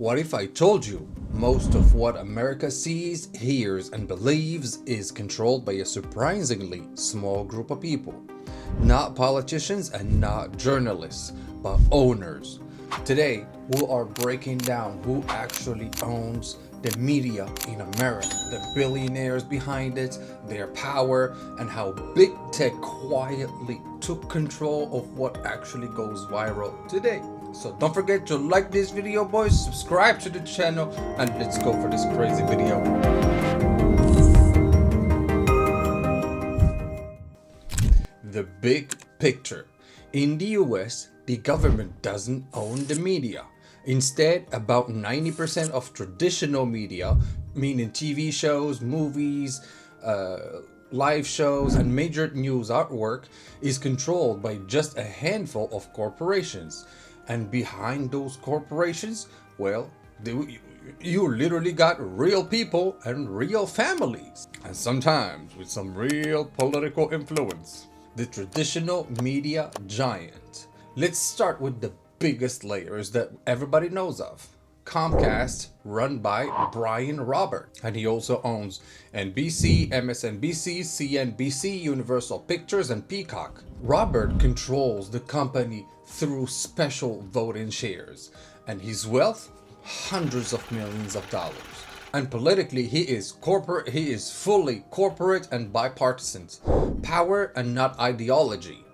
What if I told you most of what America sees, hears, and believes is controlled by a surprisingly small group of people? Not politicians and not journalists, but owners. Today, we are breaking down who actually owns the media in America, the billionaires behind it, their power, and how big tech quietly took control of what actually goes viral today. So don't forget to like this video, boys, subscribe to the channel, and let's go for this crazy video. The big picture. In the US, the government doesn't own the media. Instead, about 90% of traditional media, meaning TV shows, movies, live shows, and major news artwork, is controlled by just a handful of corporations. And behind those corporations, well, you literally got real people and real families, and sometimes with some real political influence. The traditional media giant. Let's start with the biggest layers that everybody knows of. Comcast, run by Brian Robert, and he also owns NBC, MSNBC, CNBC, Universal Pictures, and Peacock. Robert controls the company through special voting shares, and his wealth, hundreds of millions of dollars. And politically, he is fully corporate and bipartisan. Power and not ideology.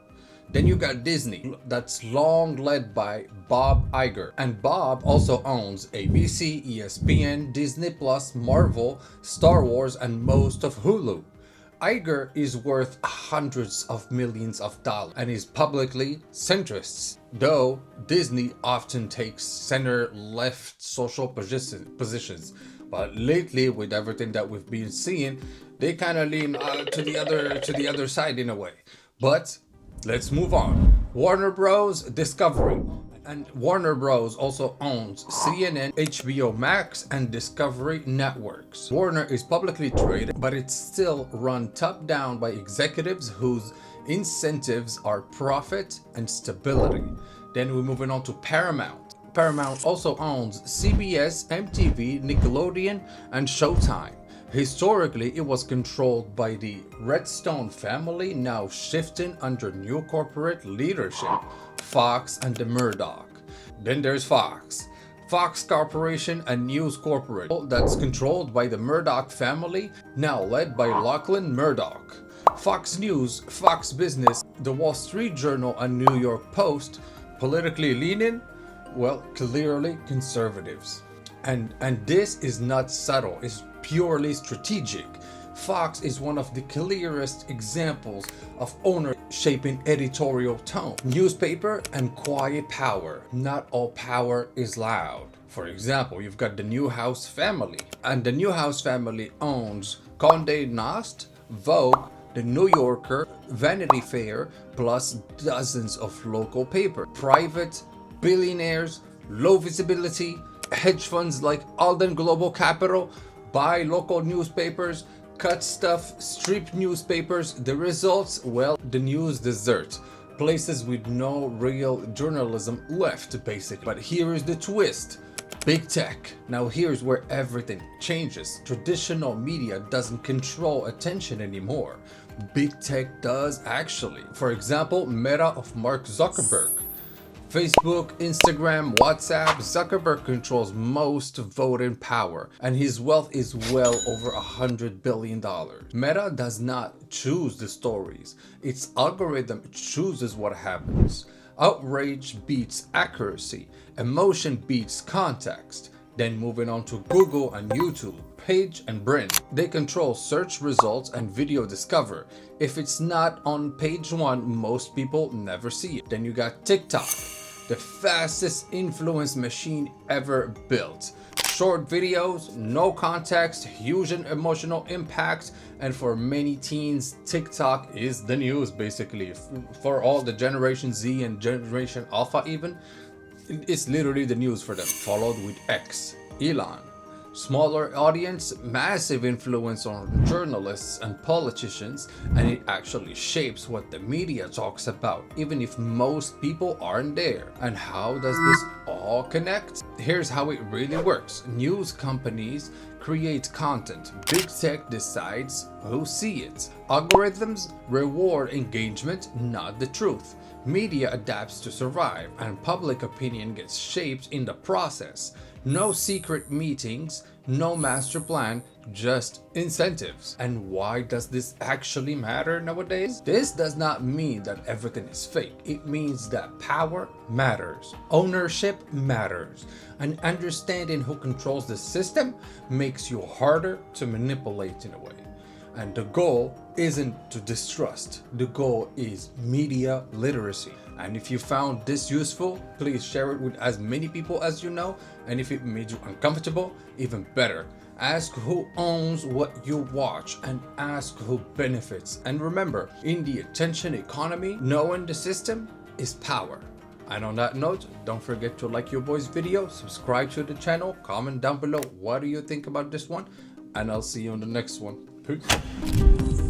Then you got Disney, that's long led by Bob Iger. And Bob also owns ABC, ESPN, Disney Plus, Marvel, Star Wars, and most of Hulu. Iger is worth hundreds of millions of dollars and is publicly centrist, though Disney often takes center-left social positions. But lately, with everything that we've been seeing, they kind of lean to the other side in a way. But let's move on. Warner Bros. Discovery. And Warner Bros. Also owns CNN, HBO Max, and Discovery Networks. Warner is publicly traded, but it's still run top-down by executives whose incentives are profit and stability. Then we're moving on to Paramount. Paramount also owns CBS, MTV, Nickelodeon, and Showtime. Historically, it was controlled by the Redstone family, now shifting under new corporate leadership, Fox and the Murdoch. Then there's Fox. Fox Corporation, a news corporate that's controlled by the Murdoch family, now led by Lachlan Murdoch. Fox News, Fox Business, the Wall Street Journal, and New York Post, politically leaning, well, clearly conservatives. And this is not subtle, it's purely strategic. Fox is one of the clearest examples of owner shaping editorial tone. Newspaper and quiet power. Not all power is loud. For example, you've got the Newhouse family, and the Newhouse family owns Condé Nast, Vogue, The New Yorker, Vanity Fair, plus dozens of local papers. Private, billionaires, low visibility, hedge funds like Alden Global Capital buy local newspapers, cut stuff, strip newspapers. The results, well, the news desert. Places with no real journalism left, basically. But here is the twist. Big tech. Now here's where everything changes. Traditional media doesn't control attention anymore. Big tech does actually. For example, Meta of Mark Zuckerberg. Facebook, Instagram, WhatsApp. Zuckerberg controls most voting power, and his wealth is well over $100 billion. Meta does not choose the stories. Its algorithm chooses what happens. Outrage beats accuracy. Emotion beats context. Then moving on to Google and YouTube, Page and Brin. They control search results and video discover. If it's not on page one, most people never see it. Then you got TikTok, the fastest influence machine ever built. Short videos, no context, huge emotional impact, and for many teens, TikTok is the news basically. For all the Generation Z and Generation Alpha even, it's literally the news for them. Followed with X, Elon, Smaller audience, massive influence on journalists and politicians, and it actually shapes what the media talks about, even if most people aren't there. And how does this all connect? Here's how it really works. News companies create content. Big tech decides who see it. Algorithms reward engagement, not the truth. Media adapts to survive, and public opinion gets shaped in the process. No secret meetings, no master plan, just incentives. And why does this actually matter nowadays? This does not mean that everything is fake. It means that power matters, ownership matters, and understanding who controls the system makes you harder to manipulate in a way. And the goal isn't to distrust. The goal is media literacy. And if you found this useful, please share it with as many people as you know. And if it made you uncomfortable, even better. Ask who owns what you watch and ask who benefits. And remember, in the attention economy, knowing the system is power. And on that note, don't forget to like your boy's video, subscribe to the channel, comment down below what do you think about this one, and I'll see you on the next one. Peace.